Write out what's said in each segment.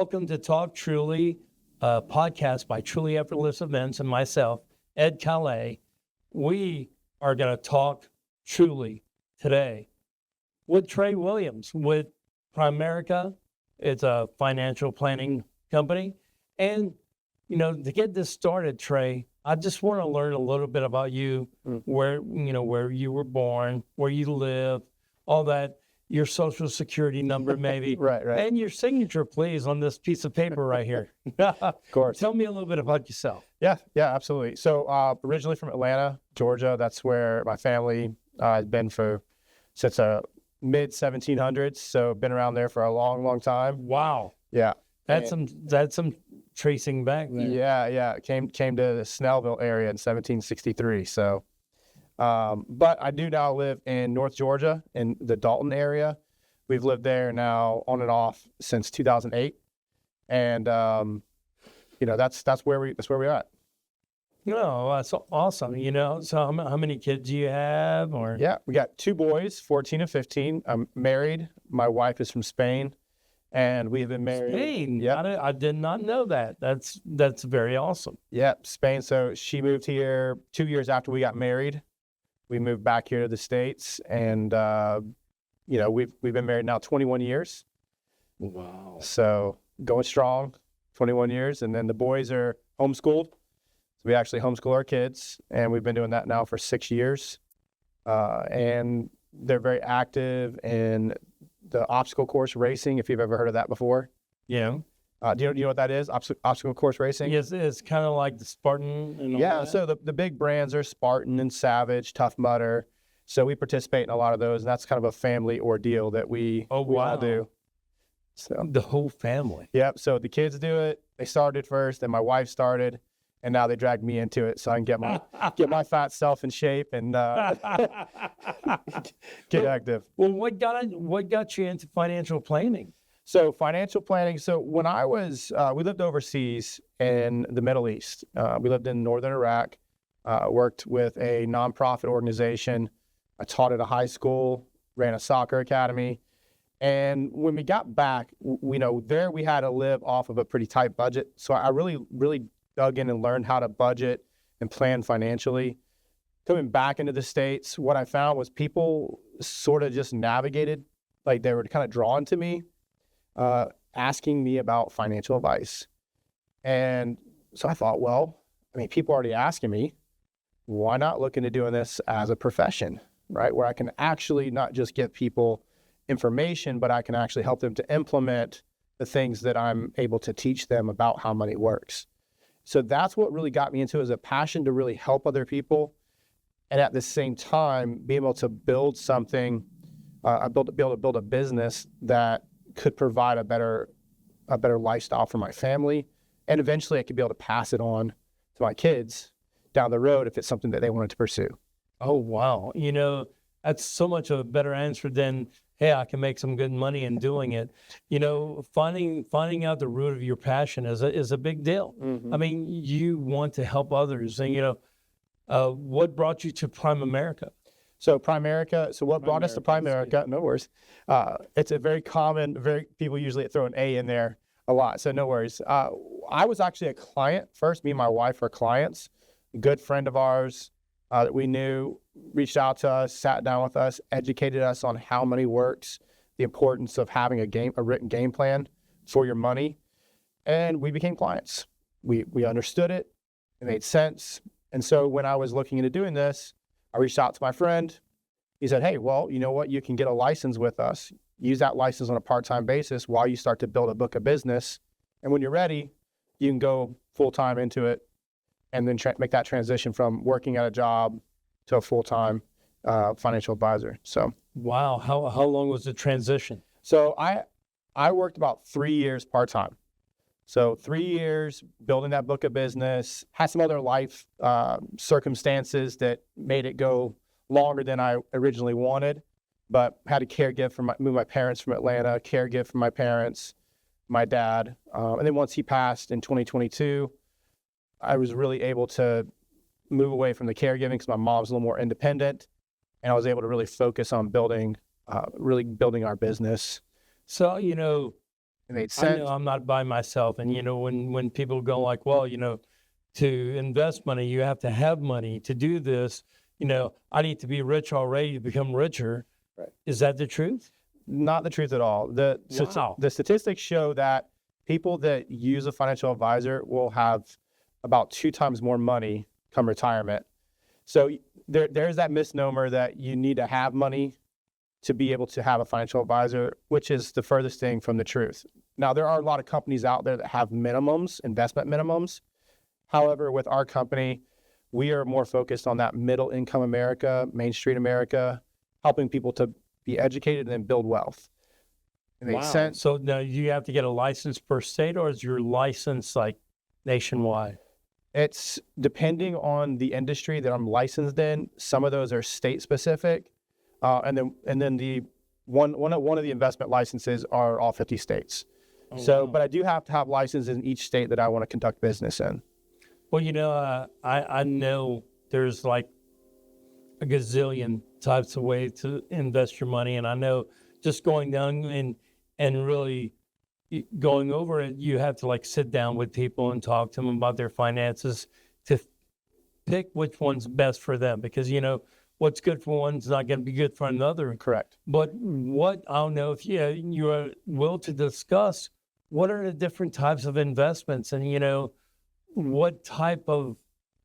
Welcome to Talk Truly, a podcast by Truly Effortless Events and myself, Ed Calais. We are going to talk truly today with Trey Williams with PRIMERICA. It's a financial planning company. And, to get this started, Trey, I just want to learn a little bit about you, where you were born, where you live, all that, your social security number maybe. Right. And your signature, please, on this piece of paper right here. Of course. Tell me a little bit about yourself. Yeah, absolutely. So originally from Atlanta, Georgia. That's where my family has been since mid 1700s. So been around there for a long time. Wow. Yeah. That's some tracing back there. Yeah. Came to the Snellville area in 1763. So, but I do now live in North Georgia in the Dalton area. We've lived there now on and off since 2008, and that's where we're at. That's awesome. So how many kids do you have? Or Yeah, we got 2 boys, 14 and 15. I'm married. My wife is from Spain, and we have been married. Spain? Yeah, I did not know that. That's very awesome. yeah, Spain. So she moved here 2 years after we got married. We moved back here to the States, and we've been married now 21 years. Wow. So going strong, 21 years, and then the boys are homeschooled. So we actually homeschool our kids, and we've been doing that now for 6 years. And they're very active in the obstacle course racing, if you've ever heard of that before. Yeah. Do you know what that is? Obstacle course racing? Yes, it's kind of like the Spartan and all Yeah, that. so the big brands are Spartan and Savage, Tough Mudder. So we participate in a lot of those, and that's kind of a family ordeal that we all do. So The whole family. Yep. So the kids do it. They started first, then my wife started, and now they dragged me into it so I can get my fat self in shape and get active. Well, what got you into financial planning? So financial planning. So when I was, we lived overseas in the Middle East. We lived in northern Iraq. Worked with a nonprofit organization. I taught at a high school, ran a soccer academy. And when we got back, there we had to live off of a pretty tight budget. So I really dug in and learned how to budget and plan financially. Coming back into the States, what I found was people sort of just navigated, like they were kind of drawn to me, asking me about financial advice. And so I thought, people are already asking me, why not look into doing this as a profession, right? Where I can actually not just give people information, but I can actually help them to implement the things that I'm able to teach them about how money works. So that's what really got me into it, is a passion to really help other people. And at the same time, be able to build something, be able to build a business that could provide a better lifestyle for my family. And eventually I could be able to pass it on to my kids down the road if it's something that they wanted to pursue. Oh, wow. That's so much of a better answer than, hey, I can make some good money in doing it. Finding out the root of your passion is a big deal. Mm-hmm. I mean, you want to help others. And, what brought you to PRIMERICA? So PRIMERICA, what brought us to PRIMERICA, no worries. It's a very common, people usually throw an A in there a lot, so no worries. I was actually a client first. Me and my wife are clients. A good friend of ours that we knew reached out to us, sat down with us, educated us on how money works, the importance of having a written game plan for your money, and we became clients. We understood it. It made sense. And so when I was looking into doing this, I reached out to my friend. He said, hey, well, you know what? You can get a license with us. Use that license on a part-time basis while you start to build a book of business. And when you're ready, you can go full-time into it and then make that transition from working at a job to a full-time financial advisor. So, wow. How long was the transition? So I worked about 3 years part-time. So 3 years building that book of business, had some other life circumstances that made it go longer than I originally wanted, but had to caregive move my parents from Atlanta, caregive for my parents, my dad. And then once he passed in 2022, I was really able to move away from the caregiving because my mom's a little more independent, and I was able to really focus on building our business. So, It made I sense. know I'm not by myself. And, when people go like, well, to invest money, you have to have money to do this. I need to be rich already to become richer. Right. Is that the truth? Not the truth at all. Wow. The statistics show that people that use a financial advisor will have about 2 times more money come retirement. So there's that misnomer that you need to have money to be able to have a financial advisor, which is the furthest thing from the truth. Now, there are a lot of companies out there that have minimums, investment minimums. However, with our company, we are more focused on that middle income America, Main Street America, helping people to be educated and then build wealth. It makes sense. So now you have to get a license per state, or is your license like nationwide? It's depending on the industry that I'm licensed in. Some of those are state specific, and then the one of the investment licenses are all 50 states. Wow. But I do have to have licenses in each state that I want to conduct business in. Well, I know there's like a gazillion types of ways to invest your money, and I know just going down and really going over it, you have to like sit down with people and talk to them about their finances to pick which one's best for them, because what's good for one's not going to be good for another. Correct. But I don't know if you're will to discuss what are the different types of investments, and what type of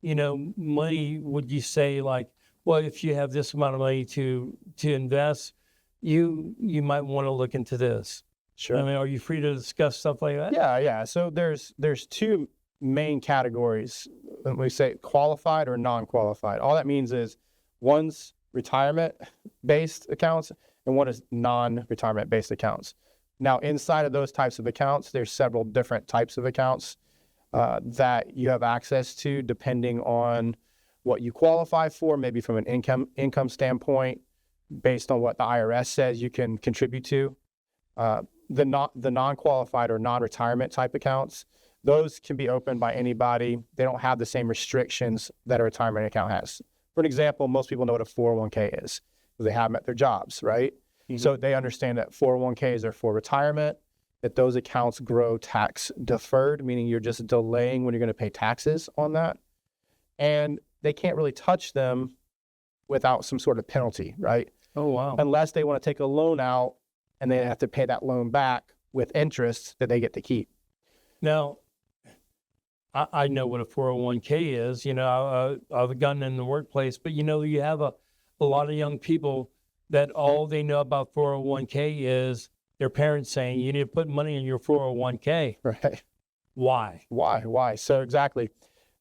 money would you say, like, well, if you have this amount of money to invest, you might want to look into this. Sure. I mean, are you free to discuss stuff like that? Yeah. So there's 2 main categories when we say qualified or non-qualified. All that means is one's retirement-based accounts and one is non-retirement-based accounts. Now, inside of those types of accounts, there's several different types of accounts that you have access to depending on what you qualify for, maybe from an income standpoint, based on what the IRS says you can contribute to. The non-qualified or non-retirement type accounts, those can be opened by anybody. They don't have the same restrictions that a retirement account has. For an example, most people know what a 401k is because they have them at their jobs, right? Mm-hmm. So they understand that 401ks are for retirement, that those accounts grow tax deferred, meaning you're just delaying when you're going to pay taxes on that. And they can't really touch them without some sort of penalty, right? Oh, wow. Unless they want to take a loan out and they have to pay that loan back with interest that they get to keep. Now, I know what a 401k is. I've gotten in the workplace, but you have a lot of young people that all they know about 401k is their parents saying you need to put money in your 401k. Right. Why? So exactly.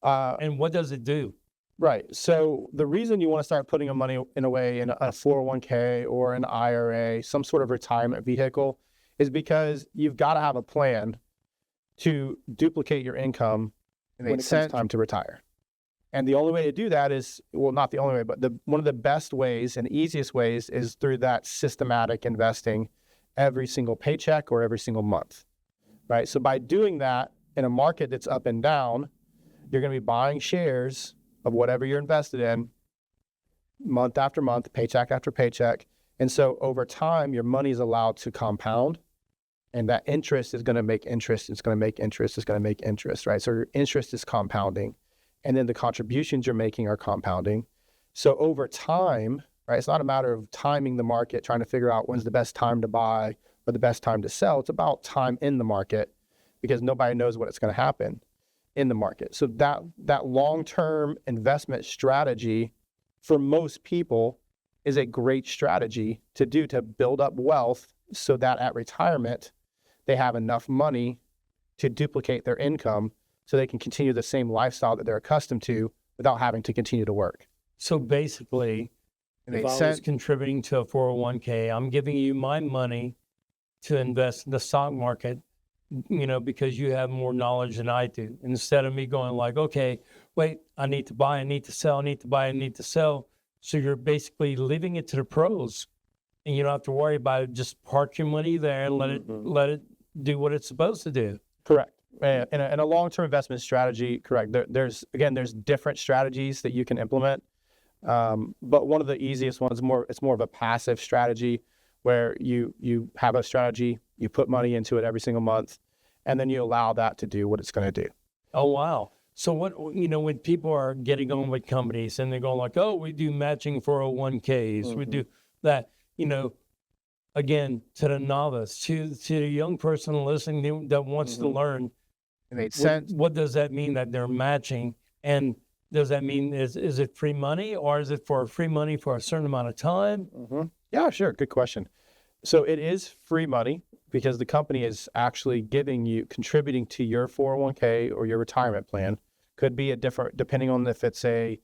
And what does it do? Right. So the reason you want to start putting money in a 401k or an IRA, some sort of retirement vehicle, is because you've got to have a plan to duplicate your income when it comes time to retire. And the only way to do that is, well, not the only way, but one of the best ways and easiest ways is through that systematic investing every single paycheck or every single month, right? So by doing that in a market that's up and down, you're going to be buying shares of whatever you're invested in month after month, paycheck after paycheck. And so over time, your money is allowed to compound, and that interest is going to make interest. It's going to make interest. It's going to make interest, right? So your interest is compounding, and then the contributions you're making are compounding. So over time, right, it's not a matter of timing the market, trying to figure out when's the best time to buy or the best time to sell. It's about time in the market, because nobody knows what it's going to happen in the market. So that long-term investment strategy for most people is a great strategy to do, to build up wealth so that at retirement, they have enough money to duplicate their income so they can continue the same lifestyle that they're accustomed to without having to continue to work. So basically, if I was contributing to a 401k, I'm giving you my money to invest in the stock market, because you have more knowledge than I do. Instead of me going like, okay, wait, I need to buy, I need to sell, I need to buy, I need to sell. So you're basically leaving it to the pros, and you don't have to worry about it. Just park your money there and let it do what it's supposed to do. Correct. In a long-term investment strategy, correct. There's different strategies that you can implement. But one of the easiest ones, it's more of a passive strategy where you have a strategy You put money into it every single month, and then you allow that to do what it's going to do. Oh, wow. So what, when people are getting on with companies and they're going like, oh, we do matching 401ks, we do that, again, to the novice, to the young person listening that wants to learn, It made sense. what does that mean that they're matching? And does that mean, is it free money, or is it for free money for a certain amount of time? Yeah, sure. Good question. So it is free money because the company is actually contributing to your 401k or your retirement plan. Could be a different, depending on if it's a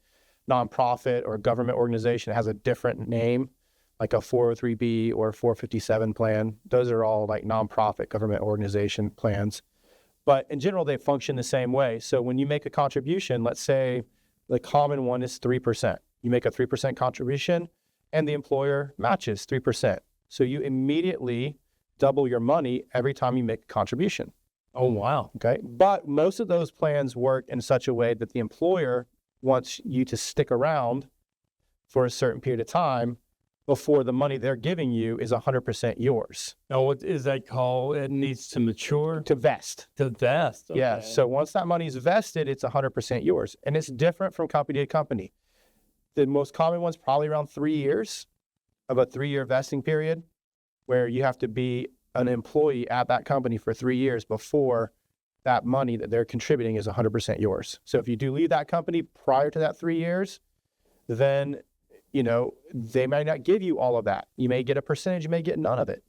nonprofit or a government organization, it has a different name, like a 403b or a 457 plan. Those are all like nonprofit government organization plans. But in general, they function the same way. So when you make a contribution, let's say the common one is 3%. You make a 3% contribution and the employer matches 3%. So you immediately double your money every time you make a contribution. Oh, wow. Okay. But most of those plans work in such a way that the employer wants you to stick around for a certain period of time before the money they're giving you is 100% yours. Now, what is that called? It needs to mature? To vest. To vest. Okay. Yeah. So once that money is vested, it's 100% yours. And it's different from company to company. The most common one's probably around 3 years, of a 3-year vesting period, where you have to be an employee at that company for 3 years before that money that they're contributing is 100% yours. So if you do leave that company prior to that 3 years, then, they might not give you all of that. You may get a percentage, you may get none of it,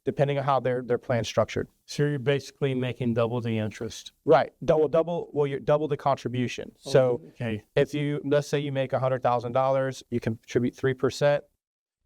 depending on how their plan's structured. So you're basically making double the interest. Right. You're double the contribution. So if let's say you make $100,000, you contribute 3%,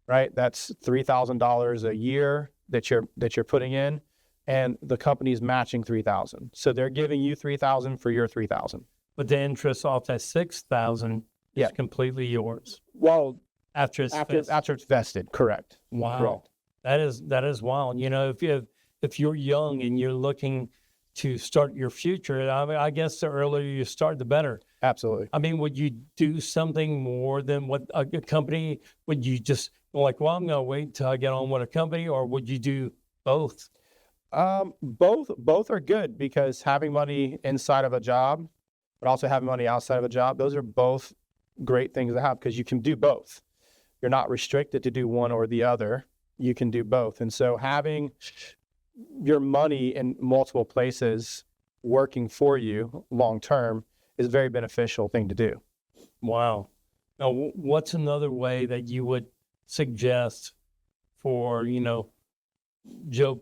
right? That's $3,000 a year that you're putting in, and the company's matching $3,000. So they're giving you $3,000 for your $3,000. But the interest off that $6,000 is completely yours. Well, after it's vested, correct. Wow. Correct. That is wild. If you're young and you're looking to start your future, I guess the earlier you start, the better. Absolutely. I mean, would you do something more than what a company? Would you just go like, well, I'm going to wait till I get on with a company, or would you do both? Both are good, because having money inside of a job, but also having money outside of a job, those are both great things to have, because you can do both. You're not restricted to do one or the other. You can do both. And so having your money in multiple places working for you long term is a very beneficial thing to do. Wow. Now, what's another way that you would suggest for, Joe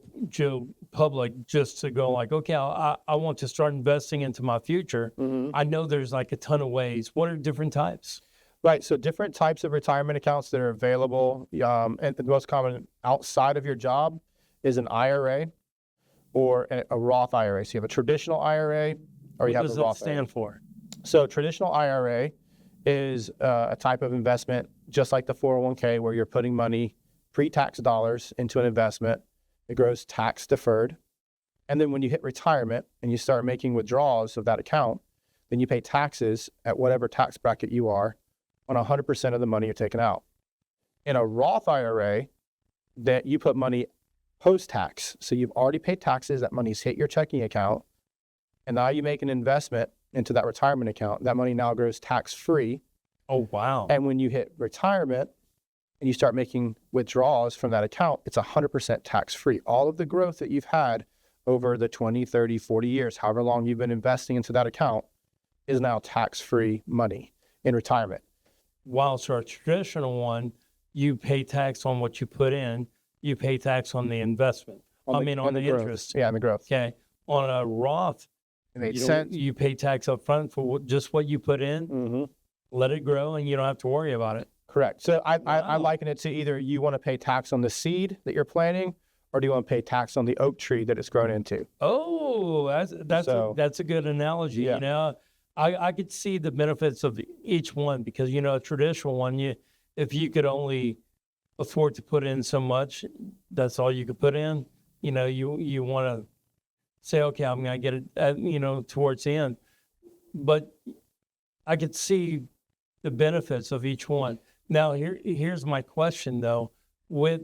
public, just to go like, okay, I want to start investing into my future. I know there's like a ton of ways. What are different types? Right. So different types of retirement accounts that are available. And the most common outside of your job is an IRA or a Roth IRA. So you have a traditional IRA, or you have a Roth IRA. What does that stand for? So traditional IRA is a type of investment just like the 401k, where you're putting money, pre-tax dollars, into an investment. It grows tax deferred. And then when you hit retirement and you start making withdrawals of that account, then you pay taxes at whatever tax bracket you are on 100% of the money you're taking out. In a Roth IRA, that you put money post-tax. So you've already paid taxes, that money's hit your checking account, and now you make an investment into that retirement account. That money now grows tax-free. Oh, wow. And when you hit retirement and you start making withdrawals from that account, it's 100% tax-free. All of the growth that you've had over the 20, 30, 40 years, however long you've been investing into that account, is now tax-free money in retirement. While so a traditional one, you pay tax on what you put in, you pay tax on the investment. On the interest. Yeah, on the growth. Okay. On a Roth, It made sense. you pay tax up front for just what you put in, Mm-hmm. let it grow, and you don't have to worry about it. Correct. So I liken it to either you want to pay tax on the seed that you're planting, or do you want to pay tax on the oak tree that it's grown into? Oh, that's a good analogy. Yeah. I could see the benefits of each one, because a traditional one, if you could only afford to put in so much, that's all you could put in. You want to say, okay, I'm going to get it towards the end. But I could see the benefits of each one. Now, here's my question though. With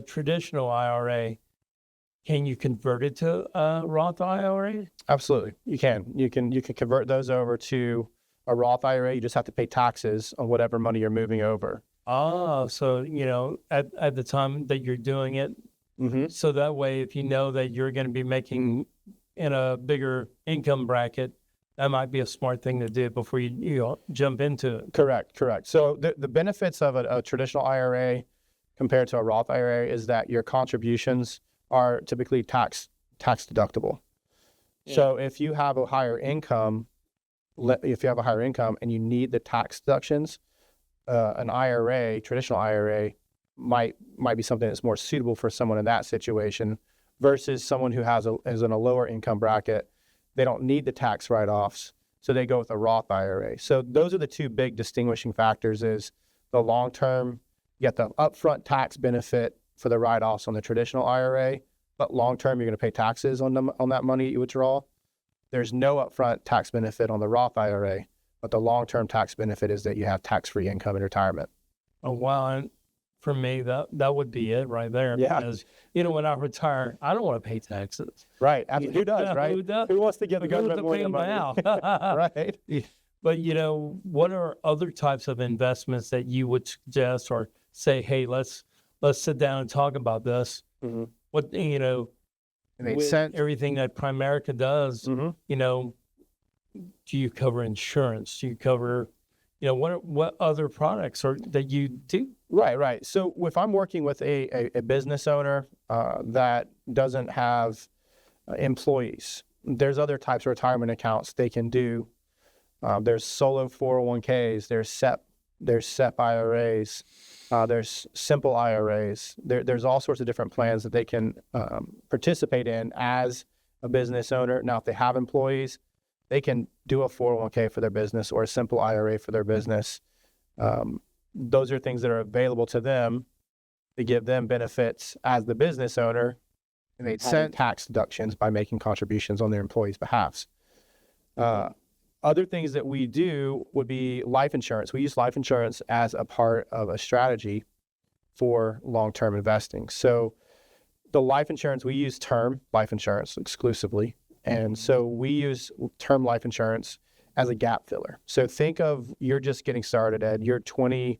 traditional IRA, can you convert it to a Roth IRA? Absolutely. You can convert those over to a Roth IRA. You just have to pay taxes on whatever money you're moving over. Oh, so, at the time that you're doing it, so that way, if you know that you're going to be making in a bigger income bracket, that might be a smart thing to do before you jump into it. Correct. So the benefits of a traditional IRA compared to a Roth IRA is that your contributions are typically tax deductible. Yeah. So if you have a higher income, and you need the tax deductions, an IRA, traditional IRA, might be something that's more suitable for someone in that situation versus someone who is in a lower income bracket. They don't need the tax write-offs, so they go with a Roth IRA. So those are the two big distinguishing factors: is the long-term, you get the upfront tax benefit for the write-offs on the traditional IRA, but long-term you're going to pay taxes on that money you withdraw. There's no upfront tax benefit on the Roth IRA, but the long-term tax benefit is that you have tax-free income in retirement. Oh, wow. And for me, that would be it right there. Yeah. Because, when I retire, I don't want to pay taxes. Right. Absolutely. Who does, right? Who does? Who wants to give the Who's government to more pay than my money? out? Right. But, what are other types of investments that you would suggest or say, hey, let's sit down and talk about this? Mm-hmm. What, It makes with sense. everything that Primerica does, Mm-hmm. do you cover insurance? Do you cover, what other products that you do? Right. So if I'm working with a business owner that doesn't have employees, there's other types of retirement accounts they can do. There's solo 401ks, there's SEP IRAs, there's simple IRAs. There's all sorts of different plans that they can participate in as a business owner. Now, if they have employees, they can do a 401k for their business or a simple IRA for their business. Those are things that are available to them to give them benefits as the business owner, and they'd send tax deductions by making contributions on their employees' behalfs. Other things that we do would be life insurance. We use life insurance as a part of a strategy for long-term investing. So the life insurance, we use term life insurance exclusively. And so we use term life insurance as a gap filler. So think of, you're just getting started, Ed. You're 22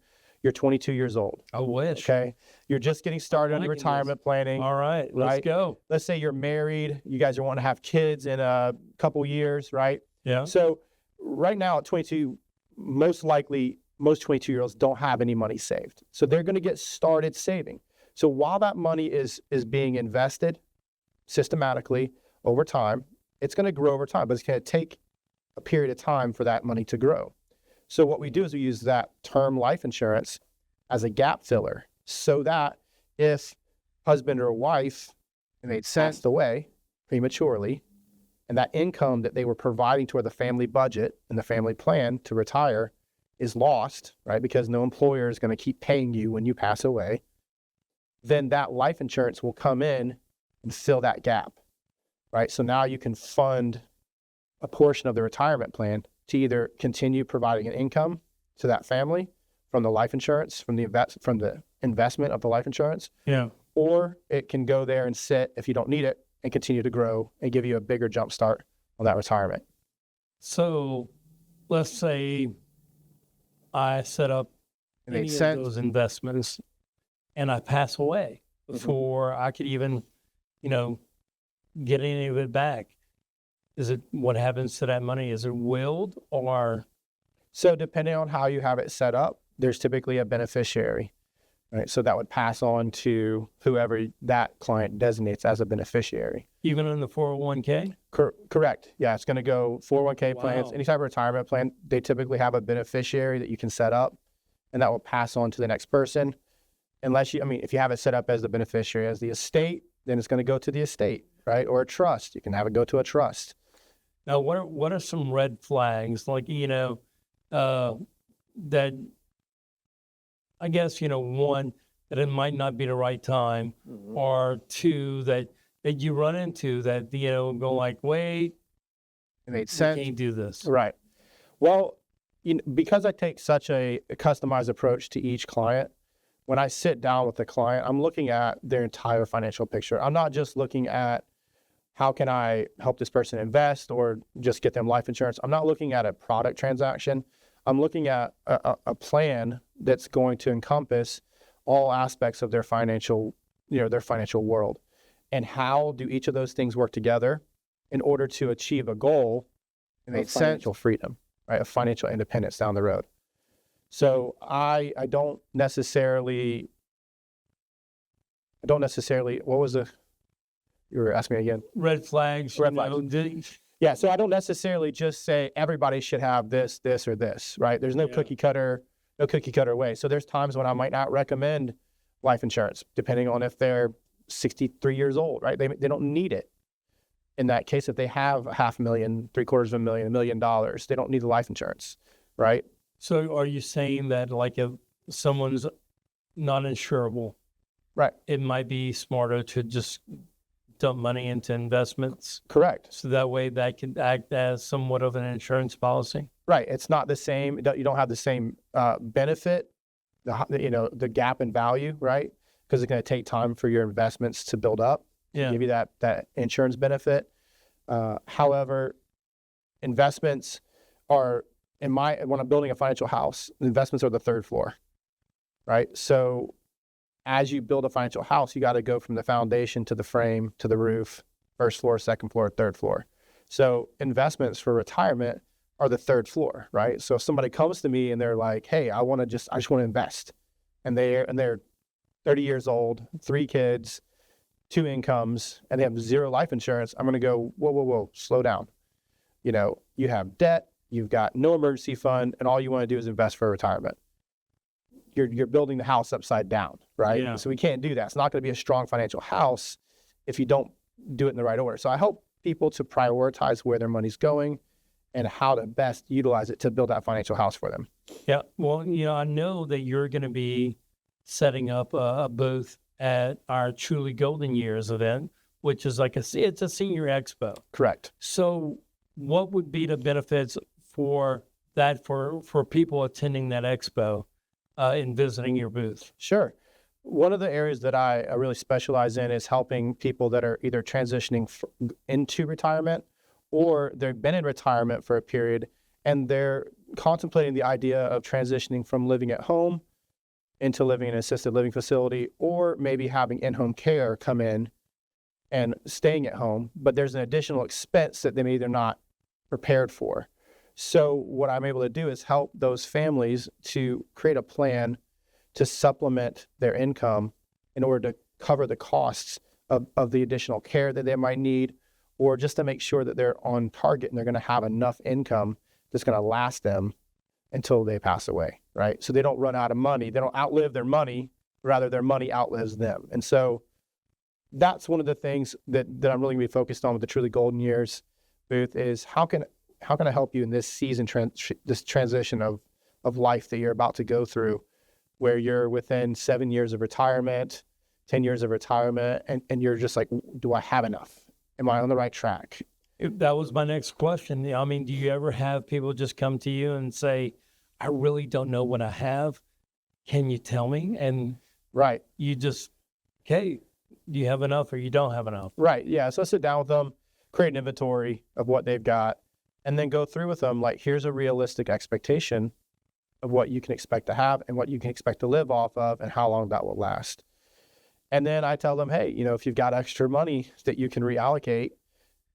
years old. I wish. Okay. You're just getting started on your retirement planning. All right. Let's go. Let's say you're married. You guys are wanting to have kids in a couple years, right? Yeah. So right now at 22, most likely, most 22-year-olds don't have any money saved. So they're going to get started saving. So while that money is being invested systematically over time, it's going to grow over time, but it's going to take a period of time for that money to grow. So what we do is we use that term life insurance as a gap filler, so that if husband or wife passed away prematurely, and that income that they were providing toward the family budget and the family plan to retire is lost, right? Because no employer is going to keep paying you when you pass away, then that life insurance will come in and fill that gap, right? So now you can fund a portion of the retirement plan to either continue providing an income to that family from the life insurance, from the investment of the life insurance, or it can go there and sit if you don't need it and continue to grow and give you a bigger jump start on that retirement. So let's say I set up any of those investments and I pass away before I could even, get any of it back. What happens to that money? Is it willed or? So depending on how you have it set up, there's typically a beneficiary, right? So that would pass on to whoever that client designates as a beneficiary. Even in the 401k? Correct. Yeah, it's going to go 401k plans, Wow. any type of retirement plan. They typically have a beneficiary that you can set up, and that will pass on to the next person. Unless if you have it set up as the beneficiary as the estate, then it's going to go to the estate, right? Or a trust. You can have it go to a trust. Now, what are some red flags? Like, that I guess, one, that it might not be the right time, or two, that you run into that, go like, wait, It made sense. we can't do this. Right. Well, because I take such a customized approach to each client, when I sit down with the client, I'm looking at their entire financial picture. I'm not just looking at how can I help this person invest or just get them life insurance. I'm not looking at a product transaction. I'm looking at a plan that's going to encompass all aspects of their financial, their financial world. And how do each of those things work together in order to achieve a goal of financial freedom, right? Of financial independence down the road. So I don't necessarily, what was you were asking me again? Red flags. Red flags. Yeah, so I don't necessarily just say everybody should have this, or this, right? There's no cookie cutter way. So there's times when I might not recommend life insurance, depending on if they're 63 years old, right? They don't need it. In that case, if they have $500,000, $750,000, $1 million, they don't need the life insurance, right? So are you saying that like if someone's not insurable, right, it might be smarter to just dump money into investments? Correct. So that way that can act as somewhat of an insurance policy? Right. It's not the same. You don't have the same benefit, the gap in value, right? Because it's going to take time for your investments to build up. Yeah. Give you that insurance benefit. However, investments are, when I'm building a financial house, investments are the third floor, right? So as you build a financial house, you got to go from the foundation to the frame to the roof, first floor, second floor, third floor. So investments for retirement are the third floor, right? So if somebody comes to me and they're like, hey, I just want to invest, and they're 30 years old, 3 kids, 2 incomes, and they have 0 life insurance, I'm going to go, whoa, slow down. You have debt, you've got no emergency fund, and all you want to do is invest for retirement. You're building the house upside down, right? Yeah. So we can't do that. It's not going to be a strong financial house if you don't do it in the right order. So I help people to prioritize where their money's going and how to best utilize it to build that financial house for them. Yeah. Well, I know that you're going to be setting up a booth at our Truly Golden Years event, which is it's a senior expo. Correct. So what would be the benefits for that for people attending that expo in visiting your booth? Sure. One of the areas that I really specialize in is helping people that are either transitioning into retirement or they've been in retirement for a period and they're contemplating the idea of transitioning from living at home into living in an assisted living facility, or maybe having in-home care come in and staying at home, but there's an additional expense that they're not prepared for. So what I'm able to do is help those families to create a plan to supplement their income in order to cover the costs of the additional care that they might need, or just to make sure that they're on target and they're going to have enough income that's going to last them until they pass away, right? So they don't run out of money. They don't outlive their money, rather their money outlives them. And so that's one of the things that I'm really going to be focused on with the Truly Golden Years booth is how can I help you in this season, this transition of life that you're about to go through, where you're within 7 years of retirement, 10 years of retirement, and you're just like, do I have enough? Am I on the right track? That was my next question. I mean, do you ever have people just come to you and say, I really don't know what I have. Can you tell me? And right, you just, okay, do you have enough or you don't have enough? Right, yeah. So I sit down with them, create an inventory of what they've got, and then go through with them, like, here's a realistic expectation of what you can expect to have and what you can expect to live off of and how long that will last. And then I tell them, hey, if you've got extra money that you can reallocate,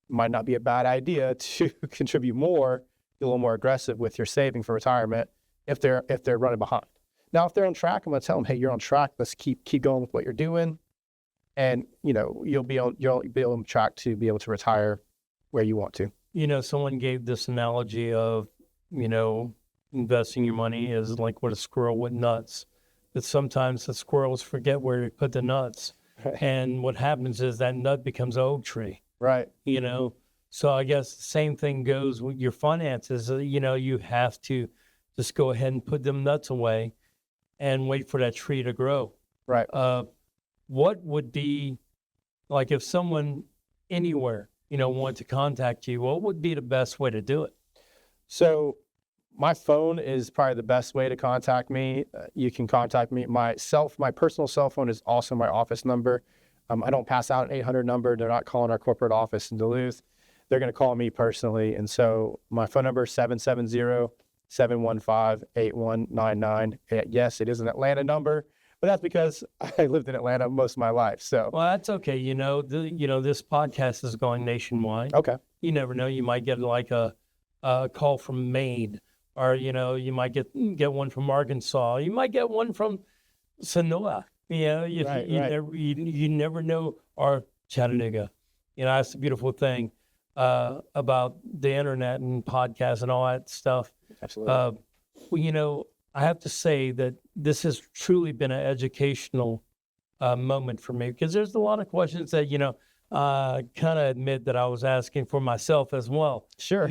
might not be a bad idea to contribute more, be a little more aggressive with your saving for retirement if they're running behind. Now, if they're on track, I'm going to tell them, hey, you're on track. Let's keep going with what you're doing, and you'll be on track to be able to retire where you want to. Someone gave this analogy of investing your money is like with a squirrel with nuts. That sometimes the squirrels forget where to put the nuts, and what happens is that nut becomes an oak tree. Right. So I guess the same thing goes with your finances. You have to just go ahead and put them nuts away and wait for that tree to grow. Right. What would be, like, if someone anywhere, wanted to contact you, what would be the best way to do it? So My phone is probably the best way to contact me. You can contact me. My personal cell phone is also my office number. I don't pass out an 800 number. They're not calling our corporate office in Duluth. They're going to call me personally. And so my phone number is 770-715-8199. Yes, it is an Atlanta number, but that's because I lived in Atlanta most of my life. So, Well, that's okay. This podcast is going nationwide. okay. You never know. You might get like a call from Maine, or you might get one from Arkansas. You might get one from Sonora. Right. You never know. Or Chattanooga. That's the beautiful thing about the internet and podcasts and all that stuff. Absolutely. I have to say that this has truly been an educational moment for me, because there's a lot of questions that kind of admit that I was asking for myself as well. Sure.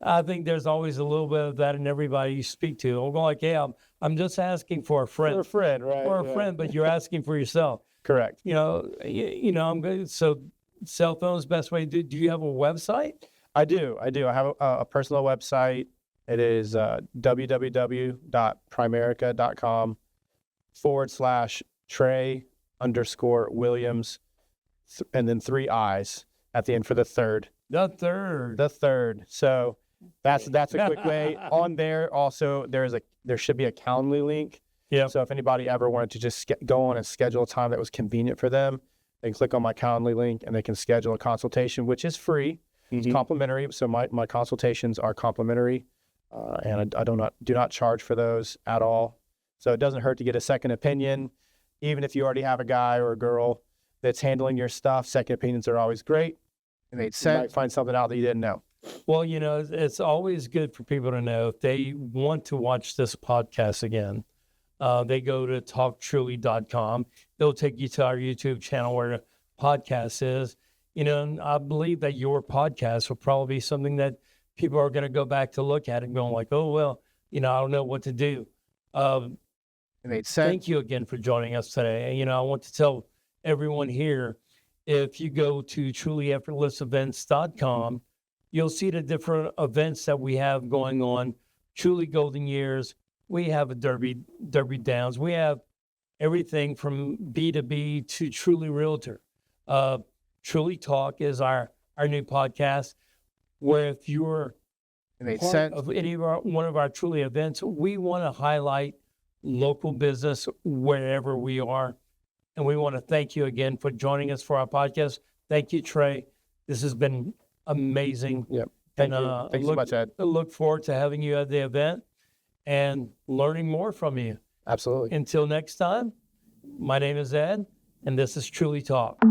I think there's always a little bit of that in everybody you speak to. I'm going like, hey, I'm just asking for a friend. For a friend, right? For a friend, but you're asking for yourself. Correct. I'm good. So cell phone's best way. Do you have a website? I do. I have a personal website. It is www.primerica.com/Trey_Williams, and then 3 I's at the end for the third. The third. The third. So that's a quick way. On there also there should be a Calendly link. Yeah. So if anybody ever wanted to just go on and schedule a time that was convenient for them, they can click on my Calendly link and they can schedule a consultation, which is free. It's complimentary. So my consultations are complimentary, and I do not charge for those at all. So it doesn't hurt to get a second opinion, even if you already have a guy or a girl that's handling your stuff. Second opinions are always great, and you might find something out that you didn't know. Well, it's always good for people to know if they want to watch this podcast again. They go to talktruly.com. They'll take you to our YouTube channel where the podcast is. And I believe that your podcast will probably be something that people are going to go back to look at and going like, oh, well, I don't know what to do. It made sense. Thank you again for joining us today. I want to tell everyone here, if you go to trulyeffortlessevents.com, you'll see the different events that we have going on. Truly Golden Years. We have a Derby Downs. We have everything from B2B to Truly Realtor. Truly Talk is our new podcast, where if you're part of one of our Truly events, we want to highlight local business wherever we are. And we want to thank you again for joining us for our podcast. Thank you, Trey. This has been amazing. Yep. Thank you. Thanks so much, Ed. I look forward to having you at the event and learning more from you. Absolutely. Until next time, my name is Ed, and this is Truly Talk.